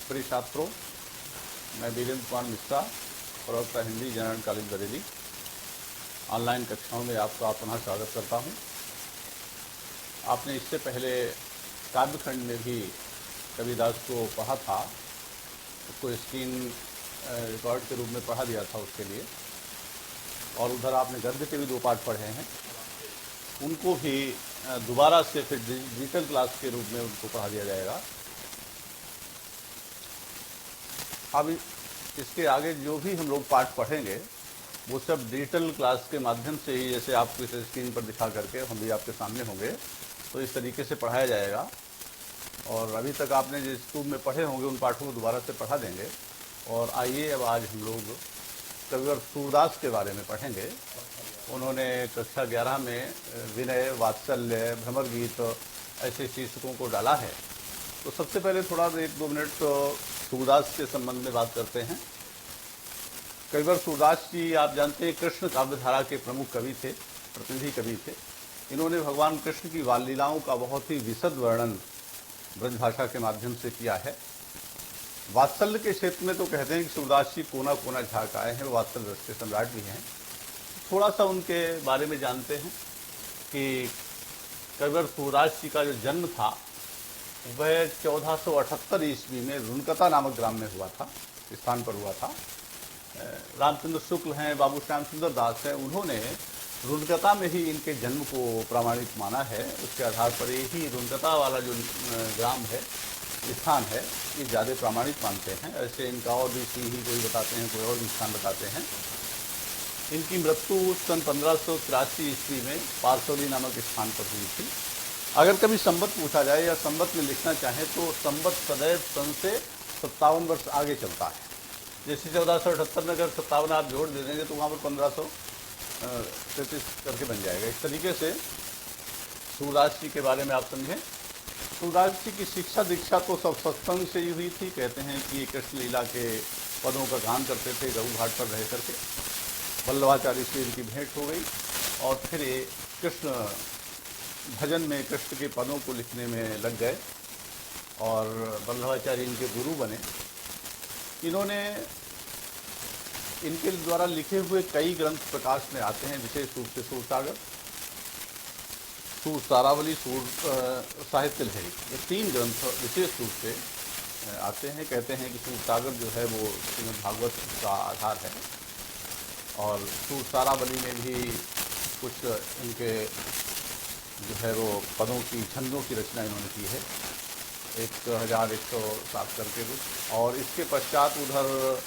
प्रिय छात्रों, मैं वीरेंद्र कुमार मिश्रा, प्रवक्ता Hindi, general college Bareilly, online कक्षाओं में आपका पुनः स्वागत करता हूं। आपने इससे पहले काव्यखंड में भी कबीरदास को पढ़ा था, उसको स्क्रीन रिकॉर्ड के रूप में पढ़ा दिया था उसके लिए, और उधर आपने गद्य के भी 2 पाठ पढ़े हैं, उनको भी दोबारा से फिर डिजिटल क्लास के रूप में उनको पढ़ा दिया जाएगा। अब इसके आगे जो भी हम लोग पाठ पढ़ेंगे वो सब डिजिटल क्लास के माध्यम से ही, जैसे आपको इस स्क्रीन पर दिखा करके हम भी आपके सामने होंगे, तो इस तरीके से पढ़ाया जाएगा। और अभी तक आपने जिस स्कूल में पढ़े होंगे उन पाठों को दोबारा से पढ़ा देंगे। और आइए अब आज हम लोग कविवर सूरदास के बारे में पढ़ेंगे। उन्होंने कक्षा 11 में विनय, वात्सल्य, भ्रमर गीत ऐसे शीर्षकों को डाला है। तो सबसे पहले थोड़ा 1-2 मिनट सूरदास के संबंध में बात करते हैं। कविवर सूरदास जी, आप जानते हैं, कृष्ण काव्यधारा के प्रमुख कवि थे, प्रतिनिधि कवि थे। इन्होंने भगवान कृष्ण की बाल लीलाओं का बहुत ही विशद वर्णन ब्रजभाषा के माध्यम से किया है। वात्सल्य के क्षेत्र में तो कहते हैं कि सूरदास जी कोना कोना झाँक आए हैं, वात्सल्य रस के सम्राट भी हैं। थोड़ा सा उनके बारे में जानते हैं कि कविवर सूरदास जी का जो जन्म था वह 1478 ईस्वी में रुनकता नामक ग्राम में हुआ था, स्थान पर हुआ था। रामचंद्र शुक्ल हैं, बाबू श्याम सुंदर दास हैं, उन्होंने रुनकता में ही इनके जन्म को प्रमाणित माना है। उसके आधार पर यही रुनकता वाला जो ग्राम है, स्थान है, ये ज़्यादा प्रमाणित मानते हैं। ऐसे इनका और भी ही कोई बताते हैं, कोई और भी स्थान बताते हैं। इनकी मृत्यु सन 1583 ईस्वी में पारसौली नामक स्थान पर हुई थी। अगर कभी संवत पूछा जाए या संवत में लिखना चाहें तो संवत सदैव सन से 57 वर्ष आगे चलता है। जैसे 1478 में अगर 57 आप जोड़ दे देंगे तो वहाँ पर 1533 करके बन जाएगा। इस तरीके से सूरदास जी के बारे में आप समझें। सूरदास जी की शिक्षा दीक्षा तो सब सत्संग से ही हुई थी। कहते हैं कि कृष्ण लीला के पदों का गान करते थे, गऊ घाट पर रह करके। वल्लभाचार्य से इनकी भेंट हो गई और फिर ये कृष्ण भजन में कृष्ण के पदों को लिखने में लग गए और वल्लभाचार्य इनके गुरु बने। इन्होंने इनके द्वारा लिखे हुए कई ग्रंथ प्रकाश में आते हैं, विशेष रूप से सूरसागर, सूर सारावली, सूर साहित्य लहरी, ये 3 ग्रंथ विशेष रूप से आते हैं। कहते हैं कि सूरसागर जो है वो श्रीमद् भागवत का आधार है और सूर सारावली में भी कुछ इनके जो है वो पदों की, छंदों की रचना इन्होंने की है, 1107 करके कुछ। और इसके पश्चात उधर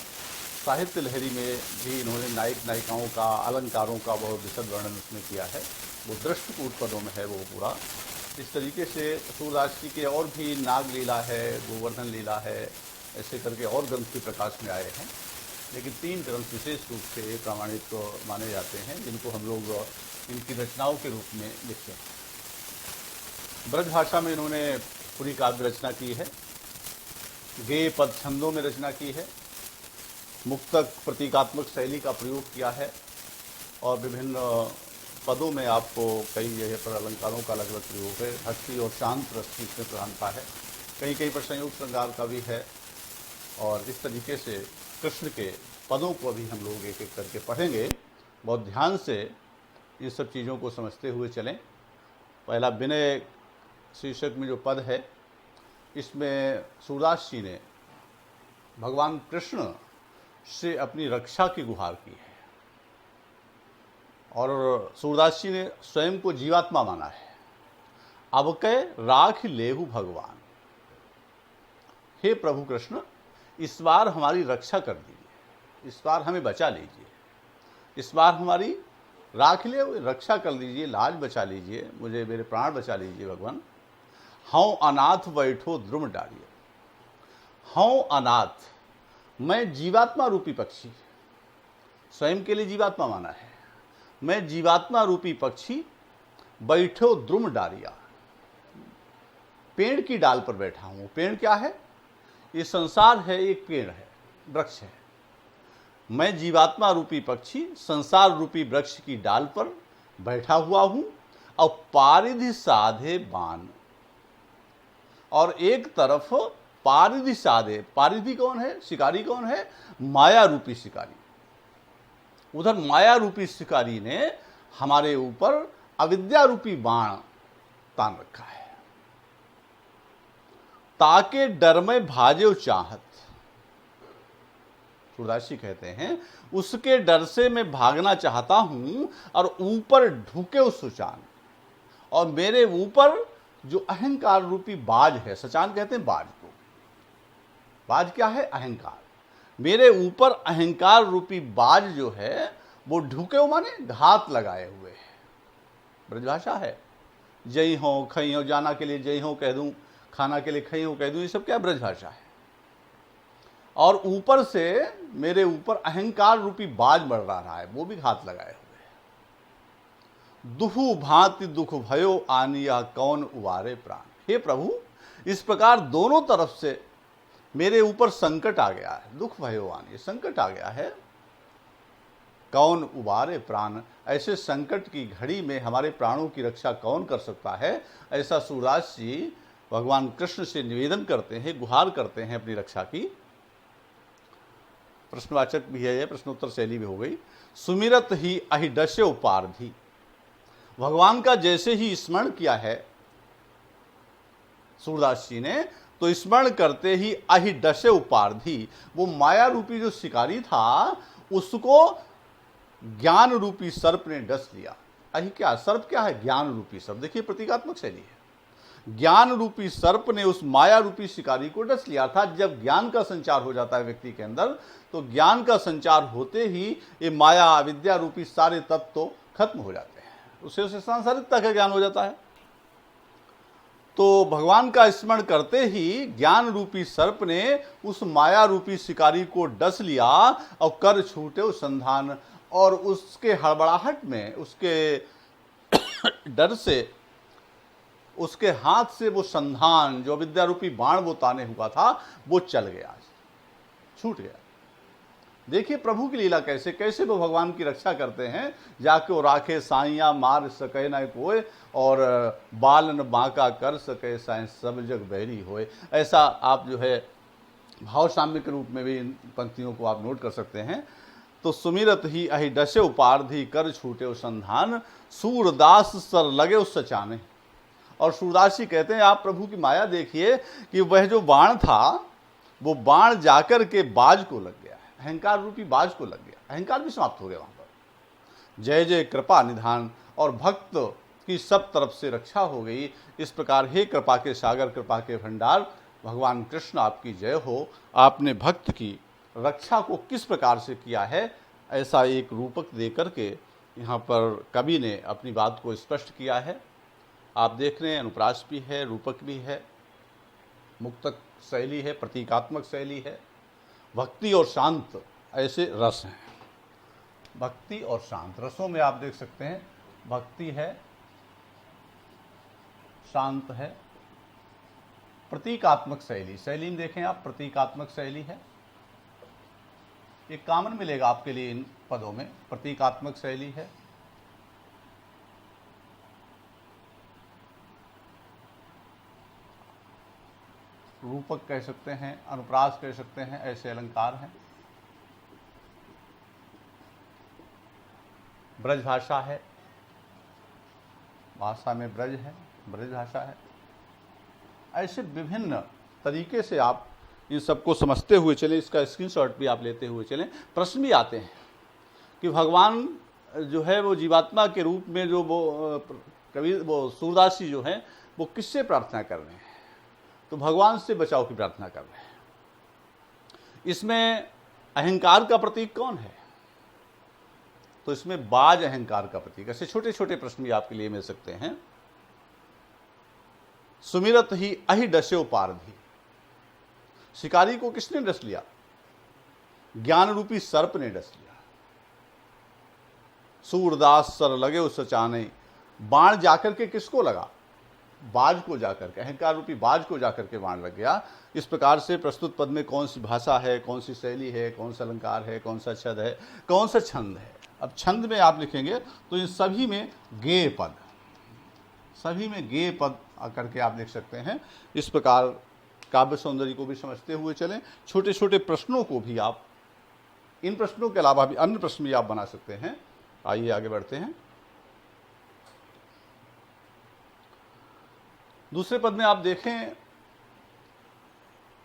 साहित्य लहरी में भी इन्होंने नायक नायिकाओं का, अलंकारों का बहुत विशद वर्णन उसमें किया है। वो दृष्टकूट पदों में है वो पूरा। इस तरीके से सूरदास जी के और भी नाग लीला है, गोवर्धन लीला है, ऐसे करके और ग्रंथ भी प्रकाश में आए हैं। लेकिन 3 ग्रंथ विशेष रूप से प्रमाणित माने जाते हैं, जिनको हम लोग इनकी रचनाओं के रूप में लिखते हैं। ब्रजभाषा में इन्होंने पूरी काव्य रचना की है, गेय पद छंदों में रचना की है, मुक्तक प्रतीकात्मक शैली का प्रयोग किया है और विभिन्न पदों में आपको कई जगह पर अलंकारों का अलग अलग प्रयोग है। भक्ति और शांत रस की इसमें प्रधानता है, कहीं कहीं पर संयोग श्रृंगार का भी है। और इस तरीके से कृष्ण के पदों को अभी हम लोग एक एक करके पढ़ेंगे। बहुत ध्यान से इन सब चीज़ों को समझते हुए चलें। पहला विनय शीर्षक में जो पद है, इसमें सूरदास जी ने भगवान कृष्ण से अपनी रक्षा की गुहार की है और सूरदास जी ने स्वयं को जीवात्मा माना है। अब कै राख लेहु भगवान, हे प्रभु कृष्ण, इस बार हमारी रक्षा कर दीजिए, इस बार हमें बचा लीजिए, इस बार हमारी राख ले रक्षा कर लीजिए, लाज बचा लीजिए, मुझे मेरे प्राण बचा लीजिए भगवान। हूँ अनाथ बैठो द्रुम डालिए, हूँ अनाथ, मैं जीवात्मा रूपी पक्षी, स्वयं के लिए जीवात्मा माना है, मैं जीवात्मा रूपी पक्षी बैठो द्रुम डालिया, पेड़ की डाल पर बैठा हूँ। पेड़ क्या है? ये संसार है, एक पेड़ है, वृक्ष है। मैं जीवात्मा रूपी पक्षी संसार रूपी वृक्ष की डाल पर बैठा हुआ हूं और पारिधि साधे बान, और एक तरफ पारिधि साधे। पारिधि कौन है? शिकारी कौन है? माया रूपी शिकारी। उधर माया रूपी शिकारी ने हमारे ऊपर अविद्या रूपी बाण तान रखा है। ताके डर में भाजो चाहत, सूरदास जी कहते हैं उसके डर से मैं भागना चाहता हूं और ऊपर ढुके उस सुचान, और मेरे ऊपर जो अहंकार रूपी बाज है, सचान कहते हैं बाज को। बाज क्या है? अहंकार। मेरे ऊपर अहंकार रूपी बाज जो है वो ढुके हो माने घात लगाए हुए है। ब्रजभाषा है। जई हो खई हो, जाना के लिए जई हो कह दूं, खाना के लिए खई हो कह दूं, ये सब क्या ब्रजभाषा है। और ऊपर से मेरे ऊपर अहंकार रूपी बाज बढ़ रहा है, वो भी घात लगाए हुए है। दुहु भांति दुख भयो आनिया कौन उबारे प्राण। हे प्रभु, इस प्रकार दोनों तरफ से मेरे ऊपर संकट आ गया है। दुख भयो आनिया, संकट आ गया है। कौन उबारे प्राण, ऐसे संकट की घड़ी में हमारे प्राणों की रक्षा कौन कर सकता है? ऐसा सूरदास जी भगवान कृष्ण से निवेदन करते हैं, गुहार करते हैं अपनी रक्षा की। प्रश्नवाचक भी है, यह प्रश्नोत्तर शैली भी हो गई। सुमिरत ही अहिडस्य उपाधि, भगवान का जैसे ही स्मरण किया है सूरदास जी ने, तो स्मरण करते ही अहिडस्य उपाधि, वो माया रूपी जो शिकारी था उसको ज्ञान रूपी सर्प ने डस लिया। अहि क्या? सर्प क्या है? ज्ञान रूपी सर्प। देखिए प्रतीकात्मक शैली है। ज्ञान रूपी सर्प ने उस माया रूपी शिकारी को डस लिया था। जब ज्ञान का संचार हो जाता है व्यक्ति के अंदर, तो ज्ञान का संचार होते ही ये माया अविद्या रूपी सारे तत्व तो खत्म हो जाते हैं, उसे सांसारिकता का ज्ञान हो जाता है। तो भगवान का स्मरण करते ही ज्ञान रूपी सर्प ने उस माया रूपी शिकारी को डस लिया और कर छूटे उस संधान, और उसके हड़बड़ाहट में, उसके डर से, उसके हाथ से वो संधान जो विद्या रूपी बाण वो ताने हुआ था वो चल गया, छूट गया। देखिए प्रभु की लीला कैसे कैसे वो भगवान की रक्षा करते हैं। जाके वो राखे साइया मार सके न कोई, और बालन बांका कर सके साई सब जग बहरी होए। ऐसा आप जो है भाव साम्य के रूप में भी इन पंक्तियों को आप नोट कर सकते हैं। तो सुमिरत ही अहिडस्य उपाधि कर छूटे संधान, सूरदास सर लगे उस सचाने। और सूरदास जी कहते हैं आप प्रभु की माया देखिए कि वह जो बाण था वो बाण जाकर के बाज को लग गया, अहंकार रूपी बाज को लग गया, अहंकार भी समाप्त हो गया वहां पर। जय जय कृपा निधान, और भक्त की सब तरफ से रक्षा हो गई। इस प्रकार हे कृपा के सागर, कृपा के भंडार, भगवान कृष्ण आपकी जय हो। आपने भक्त की रक्षा को किस प्रकार से किया है, ऐसा एक रूपक दे करके यहाँ पर कवि ने अपनी बात को स्पष्ट किया है। आप देख रहे हैं अनुप्रास भी है, रूपक भी है, मुक्तक शैली है, प्रतीकात्मक शैली है। भक्ति और शांत ऐसे रस हैं। भक्ति और शांत रसों में आप देख सकते हैं, भक्ति है, शांत है, प्रतीकात्मक शैली। शैली में देखें आप, प्रतीकात्मक शैली है। एक कॉमन मिलेगा आपके लिए इन पदों में, प्रतीकात्मक शैली है, रूपक कह सकते हैं, अनुप्रास कह सकते हैं, ऐसे अलंकार हैं। ब्रज भाषा है, भाषा में ब्रज है, ब्रज भाषा है। ऐसे विभिन्न तरीके से आप इन सबको समझते हुए चलें, इसका स्क्रीनशॉट भी आप लेते हुए चलें। प्रश्न भी आते हैं कि भगवान जो है वो जीवात्मा के रूप में जो वो कवि वो सूरदास जी जो हैं वो किससे प्रार्थना कर रहे हैं? तो भगवान से बचाव की प्रार्थना कर रहे हैं। इसमें अहंकार का प्रतीक कौन है? तो इसमें बाज अहंकार का प्रतीक। ऐसे छोटे छोटे प्रश्न भी आपके लिए मिल सकते हैं। सुमिरत ही अहिडस्य उपाधि, शिकारी को किसने डस लिया? ज्ञान रूपी सर्प ने डस लिया। सूरदास सर लगे उस सचाने, बाण जाकर के किसको लगा? बाज को जाकर के, अहंकार रूपी बाज को जाकर के बाण लग गया। इस प्रकार से प्रस्तुत पद में कौन सी भाषा है, कौन सी शैली है, कौन सा अलंकार है, कौन सा छंद है, कौन सा छंद है। अब छंद में आप लिखेंगे तो इन सभी में गेय पद, सभी में गेय पद आकर के आप लिख सकते हैं। इस प्रकार काव्य सौंदर्य को भी समझते हुए चलें। छोटे छोटे प्रश्नों को भी आप, इन प्रश्नों के अलावा भी अन्य प्रश्न भी आप बना सकते हैं। आइए आगे बढ़ते हैं। दूसरे पद में आप देखें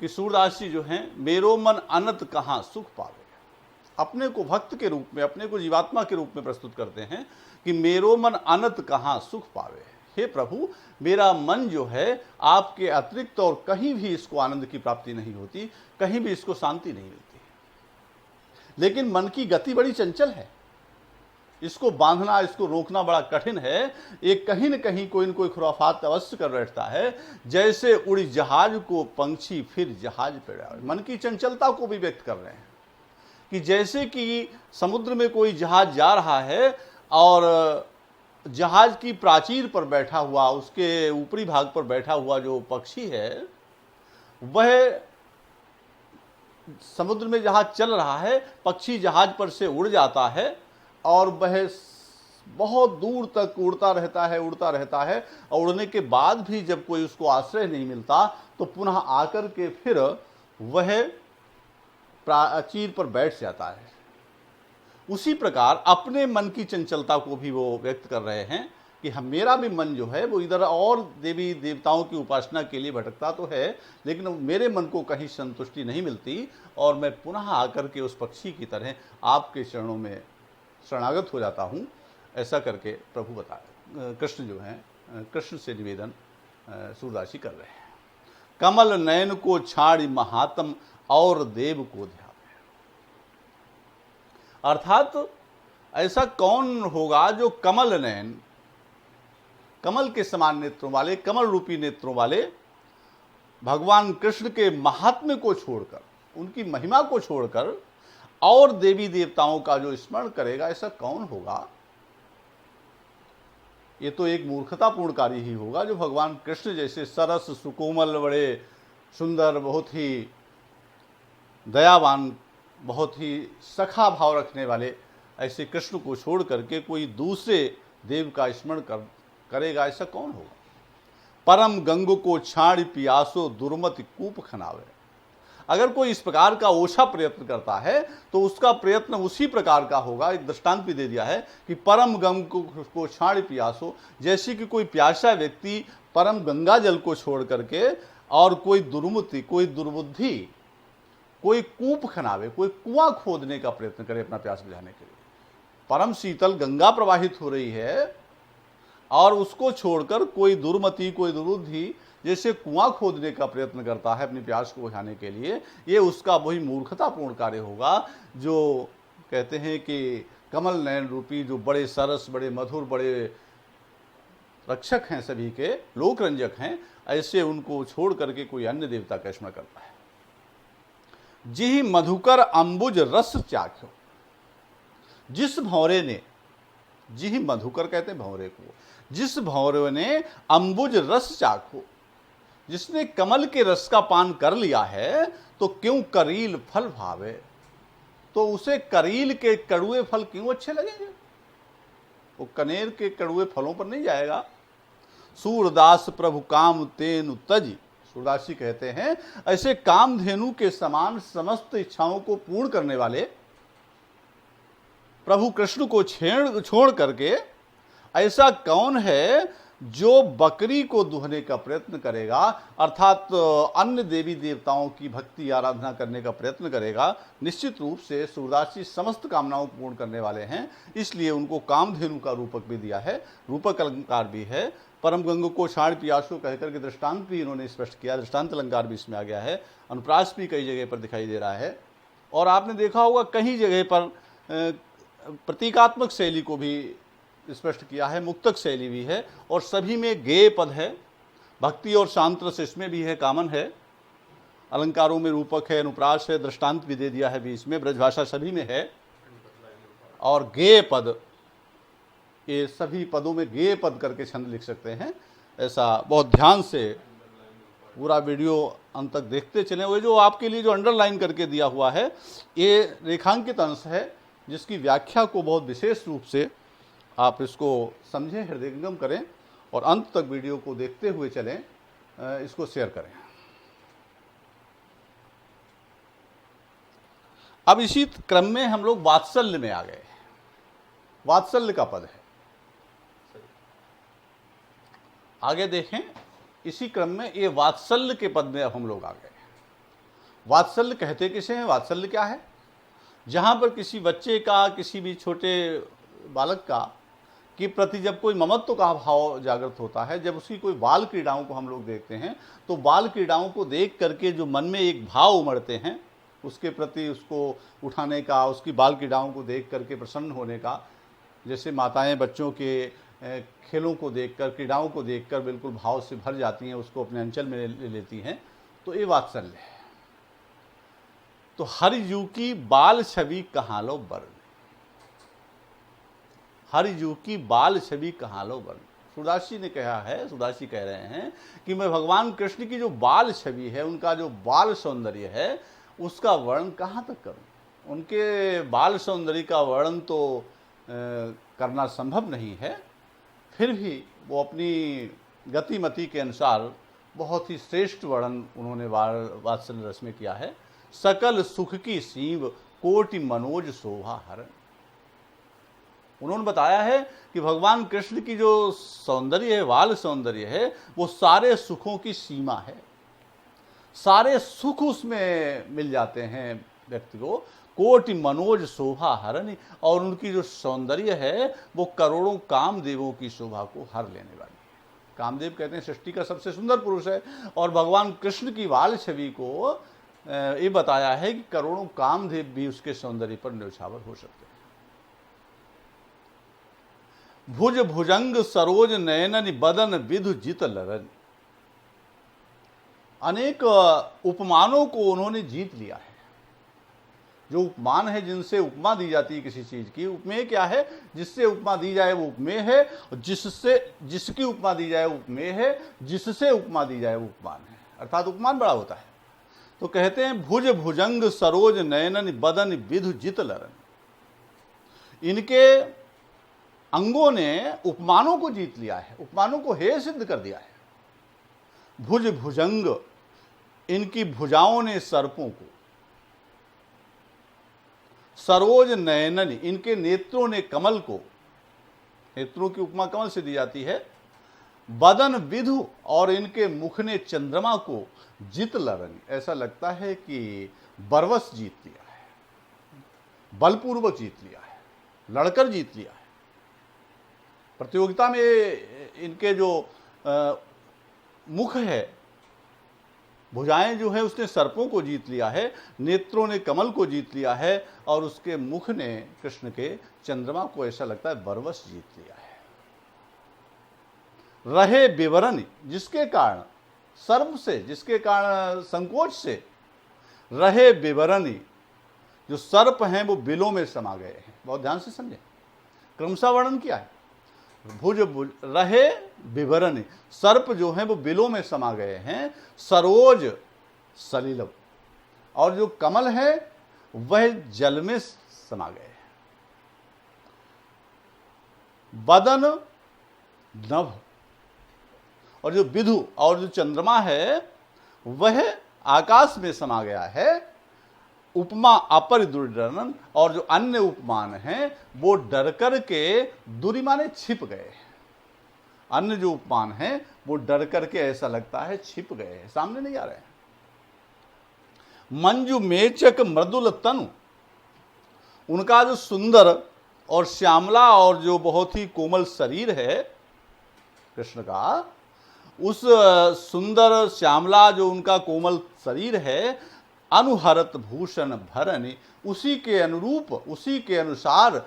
कि सूरदास जी जो हैं, मेरो मन अनंत कहाँ सुख पावे, अपने को भक्त के रूप में, अपने को जीवात्मा के रूप में प्रस्तुत करते हैं कि मेरो मन अनंत कहाँ सुख पावे। हे प्रभु, मेरा मन जो है आपके अतिरिक्त और कहीं भी इसको आनंद की प्राप्ति नहीं होती, कहीं भी इसको शांति नहीं मिलती। लेकिन मन की गति बड़ी चंचल है, इसको बांधना, इसको रोकना बड़ा कठिन है। एक कहीं न कहीं कोई न कोई खुराफात अवश्य कर बैठता है। जैसे उड़ी जहाज को पंछी फिर जहाज पे आवे, मन की चंचलता को भी व्यक्त कर रहे हैं कि जैसे कि समुद्र में कोई जहाज जा रहा है और जहाज की प्राचीर पर बैठा हुआ, उसके ऊपरी भाग पर बैठा हुआ जो पक्षी है, वह समुद्र में जहाज चल रहा है, पक्षी जहाज पर से उड़ जाता है और वह बहुत दूर तक उड़ता रहता है, उड़ता रहता है, और उड़ने के बाद भी जब कोई उसको आश्रय नहीं मिलता तो पुनः आकर के फिर वह प्राचीर पर बैठ जाता है। उसी प्रकार अपने मन की चंचलता को भी वो व्यक्त कर रहे हैं कि हम, मेरा भी मन जो है वो इधर और देवी देवताओं की उपासना के लिए भटकता तो है, लेकिन मेरे मन को कहीं संतुष्टि नहीं मिलती और मैं पुनः आकर के उस पक्षी की तरह आपके चरणों में शरणागत हो जाता हूँ। ऐसा करके प्रभु कृष्ण जो हैं, कृष्ण से निवेदन सूरदास जी कर रहे हैं। कमल नयन को छाड़ी महात्म और देव को ध्यावे, अर्थात ऐसा कौन होगा जो कमल नयन, कमल के समान नेत्रों वाले, कमल रूपी नेत्रों वाले भगवान कृष्ण के महात्म्य को छोड़कर, उनकी महिमा को छोड़कर और देवी देवताओं का जो स्मरण करेगा, ऐसा कौन होगा। ये तो एक मूर्खतापूर्ण कार्य ही होगा जो भगवान कृष्ण जैसे सरस सुकोमल, बड़े सुंदर, बहुत ही दयावान, बहुत ही सखा भाव रखने वाले ऐसे कृष्ण को छोड़ करके कोई दूसरे देव का स्मरण करेगा, ऐसा कौन होगा। परम गंग को छाड़ पियासो दुर्मति कूप खनावे, अगर कोई इस प्रकार का ओछा प्रयत्न करता है तो उसका प्रयत्न उसी प्रकार का होगा। एक दृष्टांत भी दे दिया है कि परम गंग को छाड़ पियासो, जैसे कि कोई प्यासा व्यक्ति परम गंगा जल को छोड़ करके और कोई दुर्मति, कोई दुर्बुद्धि, कोई कूप खनावे, कोई कुआं खोदने का प्रयत्न करे अपना प्यास बुझाने के लिए। परम शीतल गंगा प्रवाहित हो रही है और उसको छोड़कर कोई दुर्मति, कोई दुर्बुद्धि जैसे कुआं खोदने का प्रयत्न करता है अपनी प्यास को बुझाने के लिए, ये उसका वही मूर्खतापूर्ण कार्य होगा जो कहते हैं कि कमल नयन रूपी, जो बड़े सरस, बड़े मधुर, बड़े रक्षक हैं, सभी के लोक रंजक हैं, ऐसे उनको छोड़ करके कोई अन्य देवता का स्मरण करता है। जिहि मधुकर अंबुज रस चाख्यो, जिस भंवरे ने, जिहि मधुकर कहते हैं भंवरे को, जिस भंवरे ने अंबुज रस चाखो, जिसने कमल के रस का पान कर लिया है तो क्यों करील फल भावे, तो उसे करील के कड़ुए फल क्यों अच्छे लगेंगे, वो कनेर के कड़ुए फलों पर नहीं जाएगा। सूरदास प्रभु काम तेनु तजी, सूरदास जी कहते हैं ऐसे कामधेनु के समान समस्त इच्छाओं को पूर्ण करने वाले प्रभु कृष्ण को छोड़ करके ऐसा कौन है जो बकरी को दुहने का प्रयत्न करेगा, अर्थात अन्य देवी देवताओं की भक्ति आराधना करने का प्रयत्न करेगा। निश्चित रूप से सूरदास जी समस्त कामनाओं को पूर्ण करने वाले हैं, इसलिए उनको कामधेनु का रूपक भी दिया है, रूपक अलंकार भी है। परम गंग को छाड़ पियासो कहकर के दृष्टांत भी इन्होंने स्पष्ट किया, दृष्टांत अलंकार भी इसमें आ गया है, अनुप्रास भी कई जगह पर दिखाई दे रहा है। और आपने देखा होगा कई जगह पर प्रतीकात्मक शैली को भी स्पष्ट किया है, मुक्तक शैली भी है, और सभी में गेय पद है, भक्ति और शांत रस इसमें भी है, कामन है, अलंकारों में रूपक है, अनुप्रास है, दृष्टांत भी दे दिया है बीच में, ब्रजभाषा सभी में है, और गेय पद, ये सभी पदों में गेय पद करके छंद लिख सकते हैं। ऐसा बहुत ध्यान से पूरा वीडियो अंत तक देखते चलें। वो जो आपके लिए जो अंडरलाइन करके दिया हुआ है, ये रेखांकित अंश है जिसकी व्याख्या को बहुत विशेष रूप से आप इसको समझें, हृदयंगम करें और अंत तक वीडियो को देखते हुए चलें, इसको शेयर करें। अब इसी क्रम में हम लोग वात्सल्य में आ गए। वात्सल्य का पद है, आगे देखें, इसी क्रम में ये वात्सल्य के पद में अब हम लोग आ गए। वात्सल्य कहते किसे हैं? वात्सल्य क्या है? जहां पर किसी बच्चे का, किसी भी छोटे बालक का के प्रति जब कोई ममत्व का भाव जागृत होता है, जब उसकी कोई बाल क्रीड़ाओं को हम लोग देखते हैं, तो बाल क्रीड़ाओं को देख करके जो मन में एक भाव उमड़ते हैं, उसके प्रति उसको उठाने का, उसकी बाल क्रीड़ाओं को देख करके प्रसन्न होने का, जैसे माताएं बच्चों के खेलों को देखकर, क्रीड़ाओं को देखकर बिल्कुल भाव से भर जाती हैं, उसको अपने अंचल में ले लेती हैं, तो ये वात्सल्य है। तो हर यू की बाल छवि कहाँ लो वर्ण, हर यू की बाल छवि कहाँ लो वर्ण। सूरदास जी ने कहा है, सूरदास जी कह रहे हैं कि मैं भगवान कृष्ण की जो बाल छवि है, उनका जो बाल सौंदर्य है, उसका वर्णन कहाँ तक करूं। उनके बाल सौंदर्य का वर्णन तो करना संभव नहीं है, फिर भी वो अपनी गतिमति के अनुसार बहुत ही श्रेष्ठ वर्णन उन्होंने वात्सल्य रस में किया है। सकल सुख की सीव कोटि मनोज शोभा हरण। उन्होंने बताया है कि भगवान कृष्ण की जो सौंदर्य है, बाल सौंदर्य है, वो सारे सुखों की सीमा है, सारे सुख उसमें मिल जाते हैं व्यक्ति को। कोटि मनोज शोभा हरण, और उनकी जो सौंदर्य है वो करोड़ों कामदेवों की शोभा को हर लेने वाली है। कामदेव कहते हैं सृष्टि का सबसे सुंदर पुरुष है, और भगवान कृष्ण की बाल छवि को ये बताया है कि करोड़ों कामदेव भी उसके सौंदर्य पर न्यौछावर हो सकते हैं। भुज भुजंग सरोज नयनन बदन विधु जित लरन। अनेक उपमानों को उन्होंने जीत लिया है। जो उपमान है, जिनसे उपमा दी जाती है किसी चीज की, उपमेय क्या है? जिससे उपमा दी जाए वो उपमेय है, और जिसकी उपमा दी जाए वो उपमेय है, जिससे उपमा दी जाए वो उपमान है, अर्थात उपमान बड़ा होता है। तो कहते हैं भुज भुजंग सरोज नयनन बदन विधु जित लरन। इनके अंगों ने उपमानों को जीत लिया है, उपमानों को हेय सिद्ध कर दिया है। भुज भुजंग, इनकी भुजाओं ने सर्पों को, सरोज नयनन, इनके नेत्रों ने कमल को, नेत्रों की उपमा कमल से दी जाती है। बदन विधु, और इनके मुख ने चंद्रमा को जित लरन, ऐसा लगता है कि बरवस जीत लिया है, बलपूर्वक जीत लिया है, लड़कर जीत लिया है। प्रतियोगिता में इनके जो मुख है, भुजाएं जो है, उसने सर्पों को जीत लिया है, नेत्रों ने कमल को जीत लिया है, और उसके मुख ने कृष्ण के चंद्रमा को ऐसा लगता है बरवस जीत लिया है। रहे विवरण, जिसके कारण सर्प से, जिसके कारण संकोच से, रहे विवरण, जो सर्प हैं वो बिलों में समा गए हैं। बहुत ध्यान से समझें, क्रमशः वर्णन किया है। भुज भुज रहे विवरण, सर्प जो हैं वो बिलों में समा गए हैं। सरोज सलिलम, और जो कमल है वह जल में समा गए हैं। बदन नभ, और जो विधु और जो चंद्रमा है वह आकाश में समा गया है। उपमा अपर दुर्डरन, और जो अन्य उपमान हैं वो डर कर के, दूरी माने छिप गए। अन्य जो उपमान हैं वो डर करके ऐसा लगता है छिप गए हैं, सामने नहीं आ रहे हैं। मंजू मेचक मृदुल तनु, उनका जो सुंदर और श्यामला और जो बहुत ही कोमल शरीर है कृष्ण का, उस सुंदर श्यामला जो उनका कोमल शरीर है, अनुहरत भूषण भरन, उसी के अनुरूप, उसी के अनुसार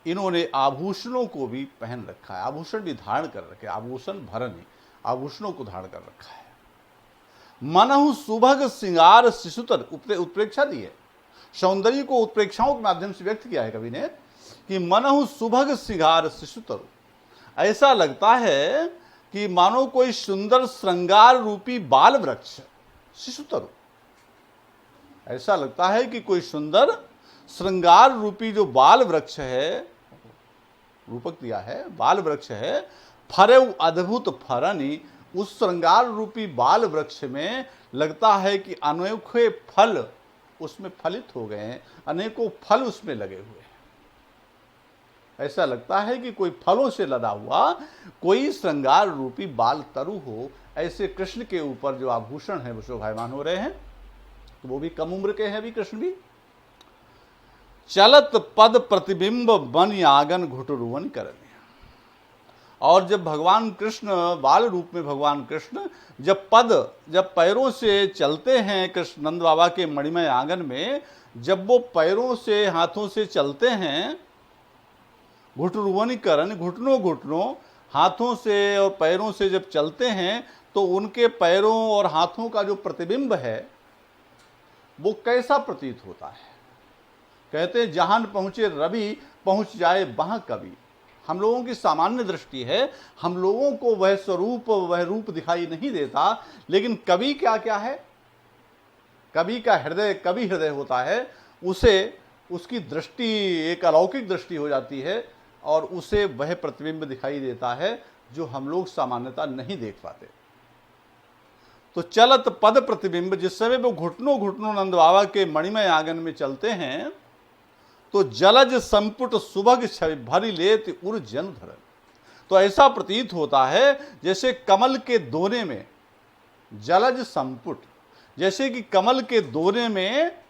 इन्होंने आभूषणों को भी पहन रखा है, आभूषण भी धारण कर रखे, आभूषण भरन, आभूषणों को धारण कर रखा है। मनहु सुभग सिंगार शिशुतर, उत्प्रेक्षा दी है, सौंदर्य को उत्प्रेक्षाओं के माध्यम से व्यक्त किया है कवि ने कि मनहु सुभग सिंगार शिशुतर। ऐसा लगता है कि मानो कोई सुंदर श्रृंगार रूपी बाल वृक्ष, शिशुतर, ऐसा लगता है कि कोई सुंदर श्रृंगार रूपी जो बाल वृक्ष है, रूपक दिया है, बाल वृक्ष है। फरेउ अद्भुत फरनी, उस श्रृंगार रूपी बाल वृक्ष में लगता है कि अनोखे फल उसमें फलित हो गए हैं, अनेकों फल उसमें लगे हुए हैं। ऐसा लगता है कि कोई फलों से लदा हुआ कोई श्रृंगार रूपी बाल तरु हो। ऐसे कृष्ण के ऊपर जो आभूषण है वो शोभायमान हो रहे हैं, तो वो भी कम उम्र के हैं अभी कृष्ण भी। चलत पद प्रतिबिंब बन आगन घुटुरुवन करने। और जब भगवान कृष्ण बाल रूप में भगवान कृष्ण जब पैरों से चलते हैं, कृष्ण नंद बाबा के मणिमय आंगन में जब वो पैरों से हाथों से चलते हैं, घुटुरुवनीकरण, घुटनों घुटनों हाथों से और पैरों से जब चलते हैं तो उनके पैरों और हाथों का जो प्रतिबिंब है वो कैसा प्रतीत होता है। कहते हैं जहां पहुंचे रवि पहुंच जाए वहां कवि। हम लोगों की सामान्य दृष्टि है, हम लोगों को वह स्वरूप वह रूप दिखाई नहीं देता, लेकिन कवि क्या क्या है, कवि का हृदय, कवि हृदय होता है, उसे उसकी दृष्टि एक अलौकिक दृष्टि हो जाती है और उसे वह प्रतिबिंब दिखाई देता है जो हम लोग सामान्यता नहीं देख पाते। तो चलत पद प्रतिबिंब, जिस समय वो घुटनों घुटनों नंद बाबा के मणिमय आंगन में चलते हैं तो जलज संपुट सुभग छवि भरी लेत उर जन धरन। तो ऐसा प्रतीत होता है जैसे कमल के दोने में, जलज संपुट, जैसे कि कमल के दोने में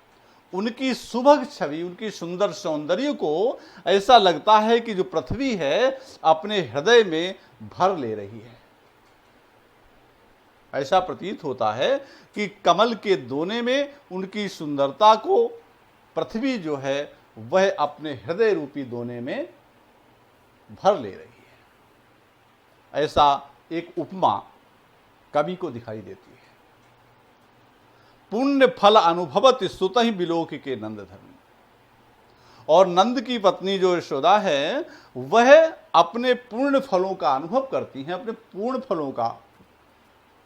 उनकी सुभग छवि, उनकी सुंदर सौंदर्य को ऐसा लगता है कि जो पृथ्वी है अपने हृदय में भर ले रही है। ऐसा प्रतीत होता है कि कमल के दोने में उनकी सुंदरता को पृथ्वी जो है वह अपने हृदय रूपी दोने में भर ले रही है। ऐसा एक उपमा कवि को दिखाई देती है। पुण्य फल अनुभवति सुतहि बिलोक के नंद धर्म। और नंद की पत्नी जो यशोदा है वह अपने पूर्ण फलों का अनुभव करती हैं, अपने पूर्ण फलों का,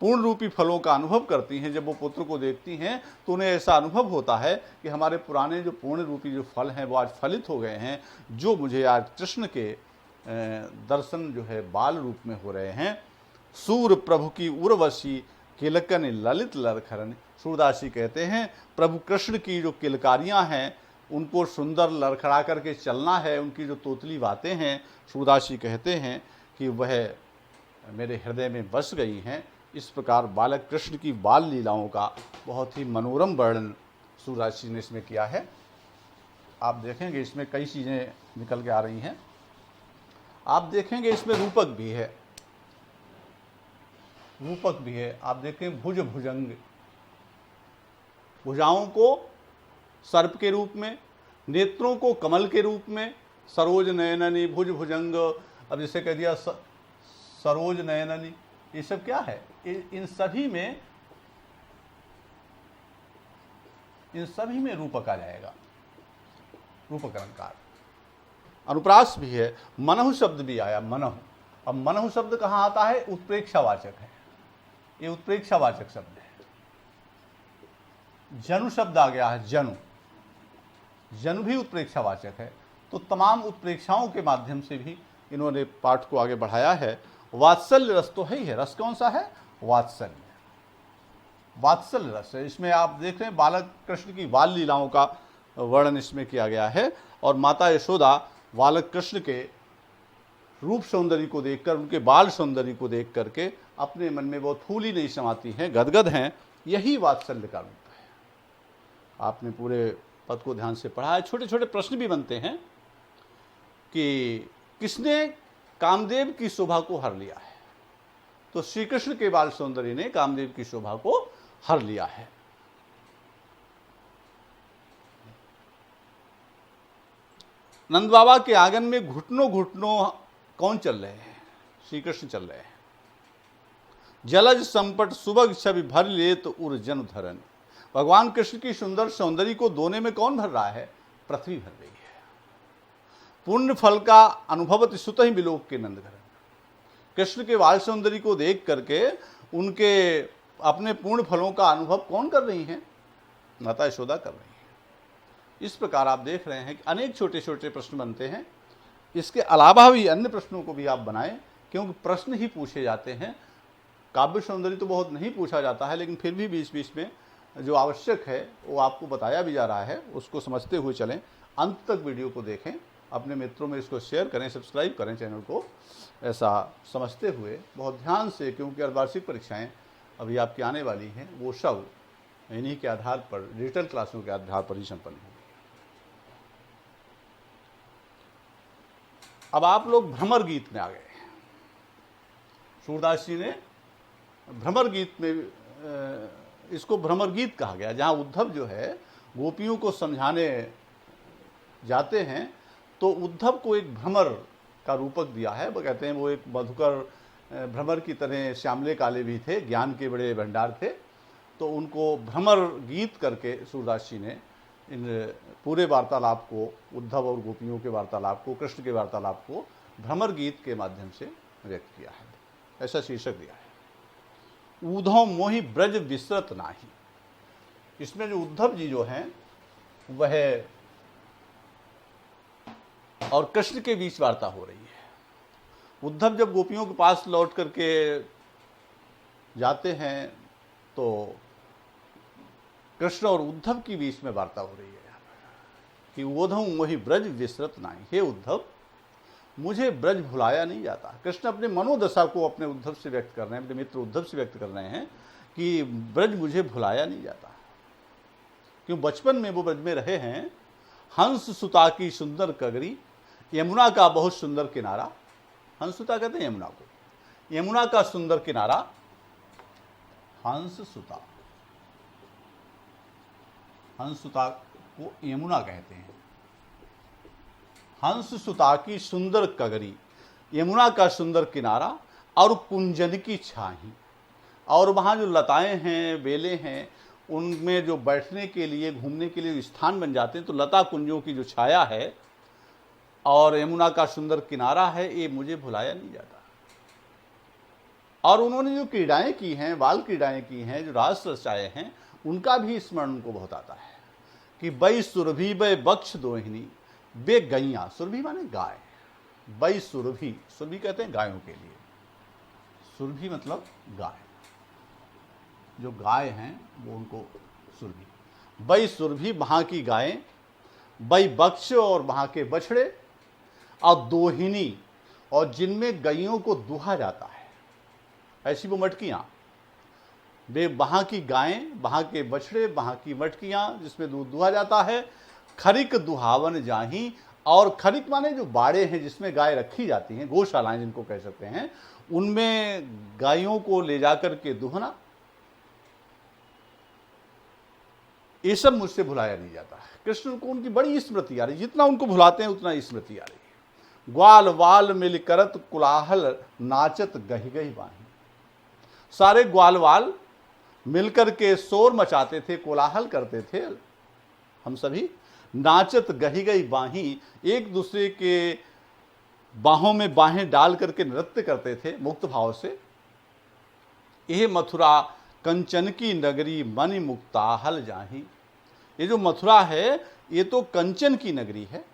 पूर्ण रूपी फलों का अनुभव करती हैं। जब वो पुत्र को देखती हैं तो उन्हें ऐसा अनुभव होता है कि हमारे पुराने जो पूर्ण रूपी जो फल हैं वो आज फलित हो गए हैं, जो मुझे आज कृष्ण के दर्शन जो है बाल रूप में हो रहे हैं। सूर प्रभु की उर्वशी किलकन ललित लरखरन। सूरदास जी कहते हैं प्रभु कृष्ण की जो किलकारियां हैं उनको सुंदर लड़खड़ा करके चलना है, उनकी जो तोतली बातें हैं, सूरदास जी कहते हैं कि वह मेरे हृदय में बस गई हैं। इस प्रकार बालक कृष्ण की बाल लीलाओं का बहुत ही मनोरम वर्णन सूरदास जी ने इसमें किया है। आप देखेंगे इसमें कई चीज़ें निकल के आ रही हैं। आप देखेंगे इसमें रूपक भी है, रूपक भी है। आप देखें भुज भुजंग, भुजाओं को सर्प के रूप में, नेत्रों को कमल के रूप में, सरोज नयननी भुज भुजंग। अब जैसे कह दिया सरोज नयननी, ये सब क्या है? इन सभी में रूपक आ जाएगा, रूपक अलंकार। अनुप्रास भी है, मनहु शब्द भी आया, मनहु। अब मनहु शब्द कहाँ आता है? उत्प्रेक्षावाचक है, ये उत्प्रेक्षावाचक शब्द है। जनु शब्द आ गया है, जनु, जनु भी उत्प्रेक्षावाचक है। तो तमाम उत्प्रेक्षाओं के माध्यम से भी इन्होंने पाठ को आगे बढ़ाया है। वात्सल्य रस तो है ही है। रस कौन सा है? वात्सल्य, वात्सल्य रस है। इसमें आप देख रहे हैं बालक कृष्ण की बाल लीलाओं का वर्णन इसमें किया गया है। और माता यशोदा बालक कृष्ण के रूप सौंदर्य को देखकर, उनके बाल सौंदर्य को देख करके अपने मन में बहुत फूली नहीं समाती हैं, गदगद हैं। यही वात्सल्य का रूप है। आपने पूरे पद को ध्यान से पढ़ा है। छोटे छोटे प्रश्न भी बनते हैं कि किसने कामदेव की शोभा को हर लिया है? तो श्री कृष्ण के बाल सौंदर्य ने कामदेव की शोभा को हर लिया है। नंद बाबा के आंगन में घुटनों घुटनों कौन चल रहे हैं? श्री कृष्ण चल रहे हैं। जलज संपट सुबह छवि भर ले तो उर जन धरन। भगवान कृष्ण की सुंदर सौंदर्य को दोने में कौन भर रहा है? पृथ्वी भर रही है। पुण्य फल का अनुभवत सुत ही बिलोक के नंदघरन। कृष्ण के बाल सौंदर्य को देख करके उनके अपने पूर्ण फलों का अनुभव कौन कर रही हैं? माता यशोदा कर रही हैं। इस प्रकार आप देख रहे हैं कि अनेक छोटे छोटे प्रश्न बनते हैं। इसके अलावा भी अन्य प्रश्नों को भी आप बनाएं, क्योंकि प्रश्न ही पूछे जाते हैं। काव्य सौंदर्य तो बहुत नहीं पूछा जाता है, लेकिन फिर भी बीच बीच में जो आवश्यक है वो आपको बताया भी जा रहा है, उसको समझते हुए चलें। अंत तक वीडियो को देखें, अपने मित्रों में इसको शेयर करें, सब्सक्राइब करें चैनल को, ऐसा समझते हुए बहुत ध्यान से, क्योंकि अर्धवार्षिक परीक्षाएं अभी आपकी आने वाली हैं, वो सब इन्हीं के आधार पर, डिजिटल क्लासों के आधार पर ही संपन्न होगी। अब आप लोग भ्रमर गीत में आ गए। सूरदास जी ने भ्रमर गीत में, इसको भ्रमर गीत कहा गया, जहाँ उद्धव जो है गोपियों को समझाने जाते हैं तो उद्धव को एक भ्रमर का रूपक दिया है। वो कहते हैं वो एक मधुकर भ्रमर की तरह श्यामले काले भी थे, ज्ञान के बड़े भंडार थे। तो उनको भ्रमर गीत करके सूरदास जी ने इन पूरे वार्तालाप को, उद्धव और गोपियों के वार्तालाप को, कृष्ण के वार्तालाप को भ्रमर गीत के माध्यम से व्यक्त किया है। ऐसा शीर्षक दिया है, ऊधव मोहि ब्रज विसरत नाही। इसमें जो उद्धव जी जो हैं वह और कृष्ण के बीच वार्ता हो रही है। उद्धव जब गोपियों के पास लौट करके जाते हैं तो कृष्ण और उद्धव के बीच में वार्ता हो रही है कि ऊधव मोहि ब्रज विसरत नाही। हे उद्धव, मुझे ब्रज भुलाया नहीं जाता। कृष्ण अपने मनोदशा को अपने उद्धव से व्यक्त कर रहे हैं, अपने मित्र उद्धव से व्यक्त कर रहे हैं कि ब्रज मुझे भुलाया नहीं जाता। क्यों? बचपन में वो ब्रज में रहे हैं। हंस सुता की सुंदर कगरी, यमुना का बहुत सुंदर किनारा। हंस सुता कहते हैं यमुना को, यमुना का सुंदर किनारा हंस सुता। हंस सुता को यमुना कहते हैं। हंस सुता की सुंदर कगरी, यमुना का सुंदर किनारा, और कुंजन की छाही। और वहाँ जो लताएं हैं, बेलें हैं, उनमें जो बैठने के लिए, घूमने के लिए स्थान बन जाते हैं। तो लता कुंजों की जो छाया है और यमुना का सुंदर किनारा है, ये मुझे भुलाया नहीं जाता। और उन्होंने जो क्रीड़ाएं की हैं, बाल क्रीड़ाएं की हैं, जो रास रचाए हैं, उनका भी स्मरण उनको बहुत आता है कि बई सुरभि बय बक्ष दोहिनी बे गैया। सुरभि माने गाय, बई सुरभि, सुरभि कहते हैं गायों के लिए, सुरभि मतलब गाय, जो गाय हैं वो उनको सुरभि। बई सुरभि वहाँ की गायें, बई बक्ष और वहाँ के बछड़े, और दोहिनी और जिनमें गैयों को दुहा जाता है, ऐसी वो मटकियाँ। वे वहाँ की गायें, वहाँ के बछड़े, वहाँ की मटकियाँ जिसमें दूध दुहा जाता है। खरिक दुहावन जाही, और खरिक माने जो बाड़े हैं जिसमें गाय रखी जाती हैं, गौशालाएं जिनको कह सकते हैं, उनमें गायों को ले जाकर के दुहना, ये सब मुझसे भुलाया नहीं जाता है। कृष्ण को उनकी बड़ी स्मृति आ रही, जितना उनको भुलाते हैं उतना स्मृति आ रही है। ग्वाल वाल मिल करत कुलाहल नाचत गही गही बाही। सारे ग्वाल वाल मिलकर के शोर मचाते थे, कोलाहल करते थे। हम सभी नाचत गही गई बाही, एक दूसरे के बाहों में बाहें डाल करके नृत्य करते थे मुक्त भाव से। यह मथुरा कंचन की नगरी मणि मुक्ताहल जाही। ये जो मथुरा है ये तो कंचन की नगरी है,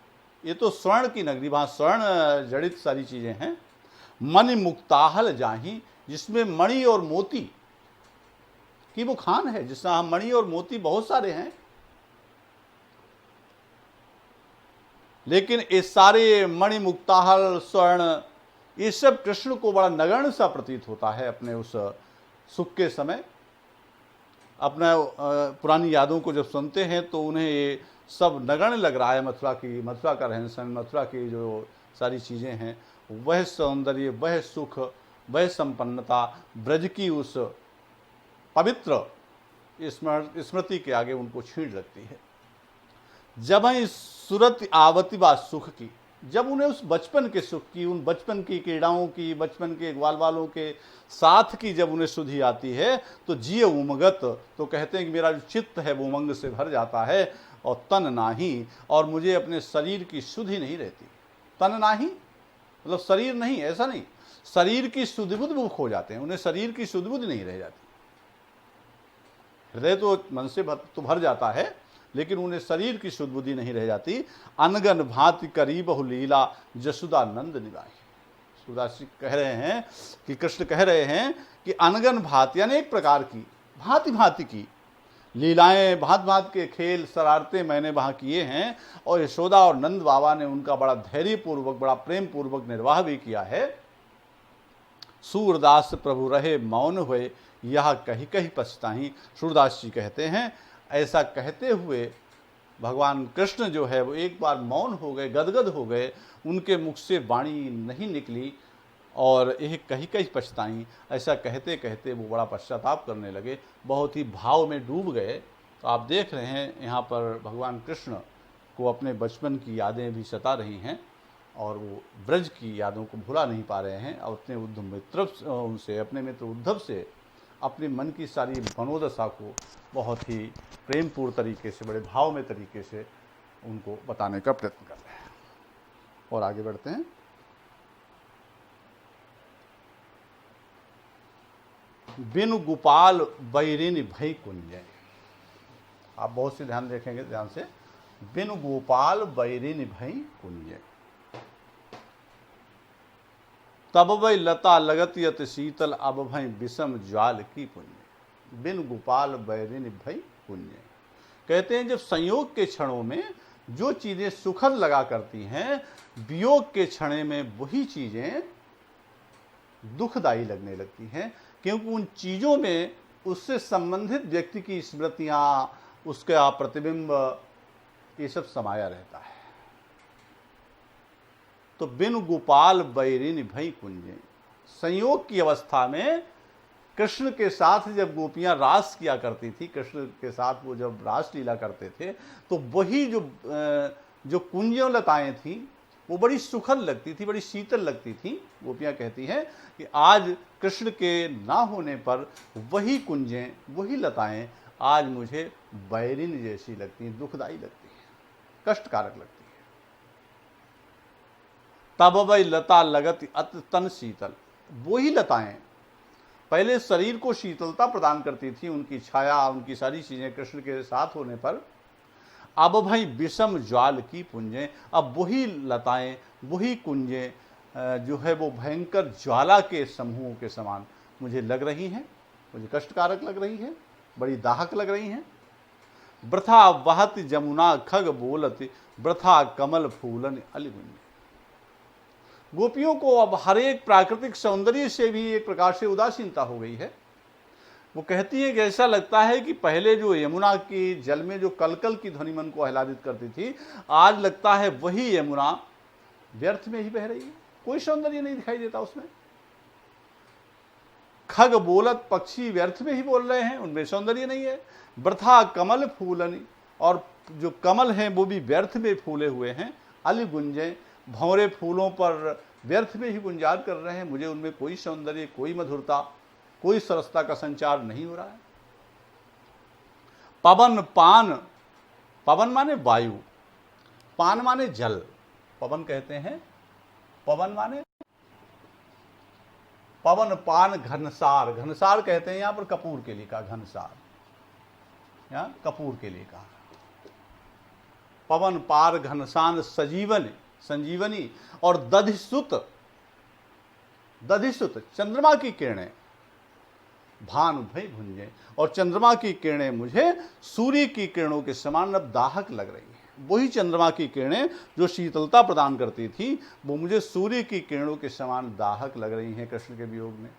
ये तो स्वर्ण की नगरी, वहाँ स्वर्ण जड़ित सारी चीज़ें हैं। मणि मुक्ताहल जाही, जिसमें मणि और मोती की वो खान है, जिसमें मणि और मोती बहुत सारे हैं। लेकिन ये सारे मणि मुक्ताहल स्वर्ण, ये सब कृष्ण को बड़ा नगण्य सा प्रतीत होता है अपने उस सुख के समय। अपना पुरानी यादों को जब सुनते हैं तो उन्हें ये सब नगण्य लग रहा है। मथुरा का रहन सहन, मथुरा की जो सारी चीज़ें हैं, वह सौंदर्य, वह सुख, वह संपन्नता, ब्रज की उस पवित्र स्मृति के आगे उनको छीन लगती है। जब इस सूरत आवती बात सुख की, जब उन्हें उस बचपन के सुख की, उन बचपन की क्रीड़ाओं की, बचपन के ग्वाल वालों के साथ की जब उन्हें सुधि आती है तो जिय उमगत, तो कहते हैं कि मेरा जो चित्त है वो उमंग से भर जाता है। और तन नाही, और मुझे अपने शरीर की सुधि नहीं रहती। तन नाही मतलब शरीर नहीं, ऐसा नहीं, शरीर की सुधिबुद्धि वो खो जाते हैं, उन्हें शरीर की सुधिबुद्धि नहीं रह जाती। हृदय तो मन से भर जाता है, लेकिन उन्हें शरीर की सुधबुद्धि नहीं रह जाती। अनगन भांति करीब लीला जसुदा नंद निभाई। सूरदास जी कह रहे हैं कि कृष्ण कह रहे हैं कि अनगन भांति, अनेक प्रकार की, भांति भांति की लीलाएं, भांत भांत के खेल शरारतें मैंने वहाँ किए हैं और यशोदा और नंद बाबा ने उनका बड़ा धैर्यपूर्वक, बड़ा प्रेम पूर्वक निर्वाह भी किया है। सूरदास प्रभु रहे मौन हुए, यह कही कही पछताही। सूरदास जी कहते हैं, ऐसा कहते हुए भगवान कृष्ण जो है वो एक बार मौन हो गए, गदगद हो गए, उनके मुख से वाणी नहीं निकली और यह कही कही पछताई। ऐसा कहते कहते वो बड़ा पश्चाताप करने लगे, बहुत ही भाव में डूब गए। तो आप देख रहे हैं यहाँ पर भगवान कृष्ण को अपने बचपन की यादें भी सता रही हैं और वो ब्रज की यादों को भुला नहीं पा रहे हैं और अपने अपने मित्र उद्धव से अपने मन की सारी मनोदशा को बहुत ही प्रेमपूर्ण तरीके से, बड़े भाव में तरीके से उनको बताने का प्रयत्न कर रहे हैं। और आगे बढ़ते हैं। बिनु गोपाल बैरिन भई कुंजय। आप बहुत से ध्यान देखेंगे, ध्यान से। बिनु गोपाल बैरिन भई कुंजय, तब वै लता लगत यत शीतल, अब भई विषम ज्वाल की पुण्य। बिन गोपाल बैरिन भई पुण्य। कहते हैं जब संयोग के क्षणों में जो चीजें सुखद लगा करती हैं, वियोग के क्षण में वही चीजें दुखदायी लगने लगती हैं, क्योंकि उन चीजों में उससे संबंधित व्यक्ति की स्मृतियां, उसका प्रतिबिंब, ये सब समाया रहता है। तो बिन गोपाल बैरिन भई कुंजे, संयोग की अवस्था में कृष्ण के साथ जब गोपियां रास किया करती थी, कृष्ण के साथ वो जब रास लीला करते थे, तो वही जो कुंजों लताएं थी वो बड़ी सुखद लगती थी, बड़ी शीतल लगती थी। गोपियां कहती हैं कि आज कृष्ण के ना होने पर वही कुंजें, वही लताएं आज मुझे बैरिन जैसी लगती हैं, दुखदाई लगती हैं, कष्टकारक लगती हैं। तब वही लता लगत अत तन शीतल। वही लताएं पहले शरीर को शीतलता प्रदान करती थी, उनकी छाया, उनकी सारी चीजें कृष्ण के साथ होने पर। अब भाई विषम ज्वाल की पुंजें, अब वही लताएं, वही कुंजें जो है वो भयंकर ज्वाला के समूहों के समान मुझे लग रही हैं, मुझे कष्टकारक लग रही है, बड़ी दाहक लग रही हैं। वृथा वहत जमुना खग बोलत, वृथा कमल फूलन अलिगुंज। गोपियों को अब हर एक प्राकृतिक सौंदर्य से भी एक प्रकार से उदासीनता हो गई है। वो कहती है कि ऐसा लगता है कि पहले जो यमुना की जल में जो कलकल की ध्वनि मन को आह्लादित करती थी, आज लगता है वही यमुना व्यर्थ में ही बह रही है, कोई सौंदर्य नहीं दिखाई देता उसमें। खग बोलत, पक्षी व्यर्थ में ही बोल रहे हैं, उनमें सौंदर्य नहीं है। वृथा कमल फूलनी, और जो कमल हैं वो भी व्यर्थ में फूले हुए हैं। अलि गुंजे, भंवरे फूलों पर व्यर्थ में ही गुंजार कर रहे हैं, मुझे उनमें कोई सौंदर्य, कोई मधुरता, कोई सरसता का संचार नहीं हो रहा है। पवन पान, पवन माने वायु, पान माने जल। पवन कहते हैं, पवन माने पवन पान घनसार, घनसार कहते हैं यहां पर कपूर के लिए कहा, घनसार यहां कपूर के लिए कहा। पवन पार घनसान सजीवन, संजीवनी, और दधिसुत, दधिसुत चंद्रमा की किरणें, भानु भई भुंजे, और चंद्रमा की किरणें मुझे सूर्य की किरणों के समान अब दाहक लग रही हैं। वही चंद्रमा की किरणें जो शीतलता प्रदान करती थी, वो मुझे सूर्य की किरणों के समान दाहक लग रही हैं कृष्ण के वियोग में।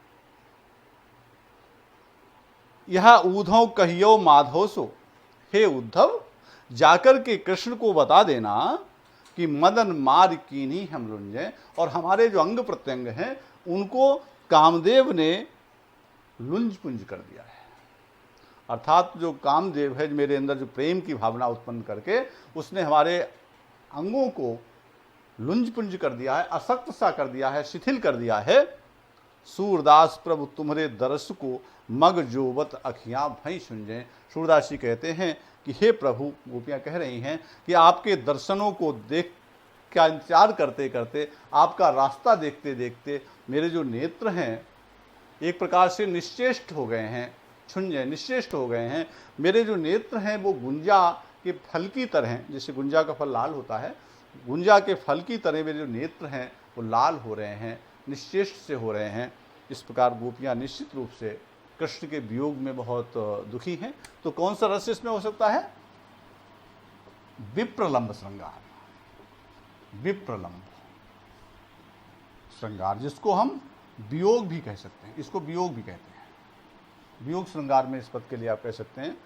यह ऊधव कहियो माधव सो, हे उद्धव जाकर के कृष्ण को बता देना कि मदन मार कीनी हम लुंजे, और हमारे जो अंग प्रत्यंग हैं उनको कामदेव ने लुंज पुंज कर दिया है। अर्थात जो कामदेव है, मेरे अंदर जो प्रेम की भावना उत्पन्न करके उसने हमारे अंगों को लुंज पुंज कर दिया है, असक्त सा कर दिया है, शिथिल कर दिया है। सूरदास प्रभु तुम्हारे दरस को मग जोवत अखियां भई सुंजे। सूरदास जी कहते हैं कि हे प्रभु, गोपियां कह रही हैं कि आपके दर्शनों को देख का इंतजार करते करते, आपका रास्ता देखते देखते मेरे जो नेत्र हैं एक प्रकार से निश्चेष्ट हो गए हैं, छुंजे, निश्चेष्ट हो गए हैं। मेरे जो नेत्र हैं वो गुंजा के फल की तरह हैं, जैसे गुंजा का फल लाल होता है, गुंजा के फल की तरह मेरे जो नेत्र हैं वो लाल हो रहे हैं, निश्चेष्ट से हो रहे हैं। इस प्रकार गोपियां निश्चित रूप से कृष्ण के वियोग में बहुत दुखी हैं। तो कौन सा रस इसमें हो सकता है? विप्रलंब श्रृंगार, विप्रलंब श्रृंगार, जिसको हम वियोग भी कह सकते हैं, इसको वियोग भी कहते हैं। वियोग श्रृंगार में इस पद के लिए आप कह सकते हैं।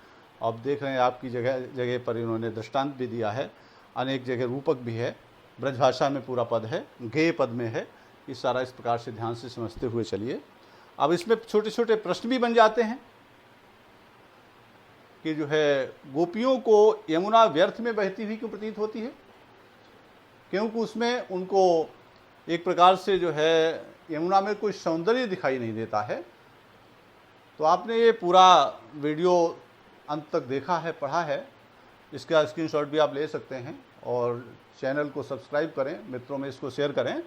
अब देख रहे हैं आपकी जगह जगह पर इन्होंने दृष्टांत भी दिया है, अनेक जगह रूपक भी है, ब्रजभाषा में पूरा पद है, गेय पद में है। ये सारा इस प्रकार से ध्यान से समझते हुए चलिए। अब इसमें छोटे छोटे प्रश्न भी बन जाते हैं कि जो है गोपियों को यमुना व्यर्थ में बहती हुई क्यों प्रतीत होती है, क्योंकि उसमें उनको एक प्रकार से जो है यमुना में कोई सौंदर्य दिखाई नहीं देता है। तो आपने ये पूरा वीडियो अंत तक देखा है, पढ़ा है, इसका स्क्रीनशॉट भी आप ले सकते हैं और चैनल को सब्सक्राइब करें, मित्रों में इसको शेयर करें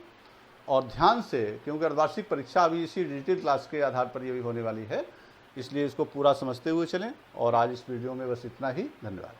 और ध्यान से, क्योंकि अर्धवार्षिक परीक्षा अभी इसी डिजिटल क्लास के आधार पर ये भी होने वाली है, इसलिए इसको पूरा समझते हुए चलें। और आज इस वीडियो में बस इतना ही। धन्यवाद।